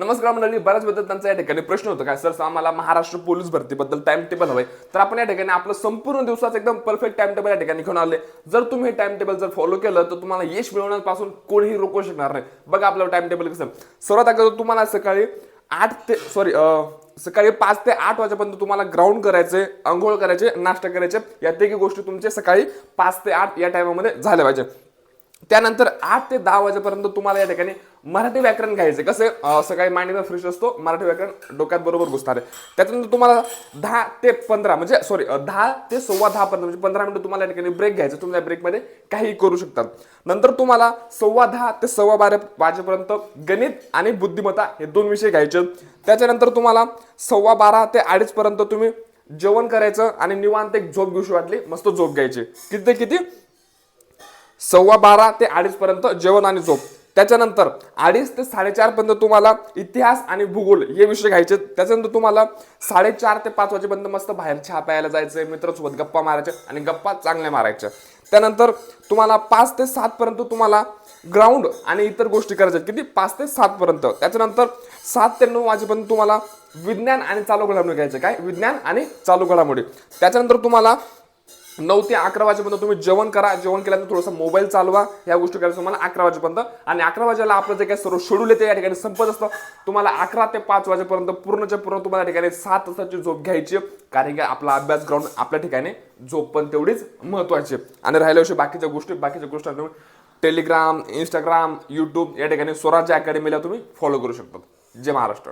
नमस्कार मंडळी, बऱ्याच विद्यार्थ्यांचा या ठिकाणी प्रश्न होतो काय सर आम्हाला महाराष्ट्र पोलीस भरतीबद्दल टाइम टेबल हवंय. तर आपण या ठिकाणी आपलं संपूर्ण दिवसाचं एकदम परफेक्ट टाइम टेबल या ठिकाणी घेऊन आले. जर तुम्ही हे टाइम टेबल जर फॉलो केलं तर तुम्हाला यश मिळवण्यापासून कोणीही रोखू शकणार नाही. बघा आपलं टाइम टेबल कसं. सर्वात अगोदर तुम्हाला सकाळी 5 ते 8 वाजेपर्यंत तुम्हाला ग्राउंड करायचे, अंघोळ करायचे, नाश्ता करायचे. या तिघी गोष्टी तुमचे सकाळी 5 ते 8 या टायमामध्ये झाल्या पाहिजे. त्यानंतर 8 ते 10 वाजेपर्यंत तुम्हाला या ठिकाणी मराठी व्याकरण घ्यायचे. कसे सकाळी माइंड एकदम फ्रेश असतो, मराठी व्याकरण डोक्यात बरोबर घुसणार आहे. त्याच्यानंतर तुम्हाला 10 ते 15 म्हणजे 10 ते सव्वा 10 पर्यंत म्हणजे 15 मिनिटं तुम्हाला या ठिकाणी ब्रेक घ्यायचं. तुम्ही त्या ब्रेकमध्ये काही करू शकता. नंतर तुम्हाला 10:15 ते 12:15 वाजेपर्यंत गणित आणि बुद्धिमत्ता हे 2 विषय घ्यायचे. त्याच्यानंतर तुम्हाला 12:15 ते 2:30 पर्यंत तुम्ही जेवण करायचं आणि निवांत एक झोप घेऊशी वाटली मस्त झोप घ्यायची. किती 12:15 ते 2:30 पर्यंत जेवण आणि झोप. त्याच्यानंतर 2:30 ते 4:30 पर्यंत तुम्हाला इतिहास आणि भूगोल हे विषय घ्यायचे. त्याच्यानंतर तुम्हाला 4:30 ते 5 वाजेपर्यंत मस्त बाहेर चहा प्यायला जायचंय, मित्रांसोबत गप्पा मारायच्या आणि गप्पा चांगल्या मारायच्या. त्यानंतर तुम्हाला 5 ते 7 पर्यंत तुम्हाला ग्राउंड आणि इतर गोष्टी करायच्या. किती 5 ते 7 पर्यंत. त्याच्यानंतर 7 ते 9 वाजेपर्यंत तुम्हाला विज्ञान आणि चालू घडामोडी घ्यायचे. काय विज्ञान आणि चालू घडामोडी. त्याच्यानंतर तुम्हाला 9 ते 11 वाजेपर्यंत तुम्ही जेवण करा. जेवण केल्यानंतर थोडासा मोबाईल चालवा. या गोष्टी करायचं तुम्हाला 11 वाजेपर्यंत. आणि 11 वाजेला आपलं जे काही सर्व शेड्यूल आहे ते या ठिकाणी संपत असतं. तुम्हाला 11 ते 5 वाजेपर्यंत पूर्णच्या पूर्ण तुम्हाला या ठिकाणी 7 तासाची झोप घ्यायची. कारण की आपला अभ्यास ग्राउंड आपल्या ठिकाणी झोप पण तेवढीच महत्वाची. आणि राहिल्याविषयी बाकीच्या गोष्टी तुम्ही टेलिग्राम, इंस्टाग्राम, युट्यूब या ठिकाणी स्वराज्य अकॅडमीला तुम्ही फॉलो करू शकता. जय महाराष्ट्र.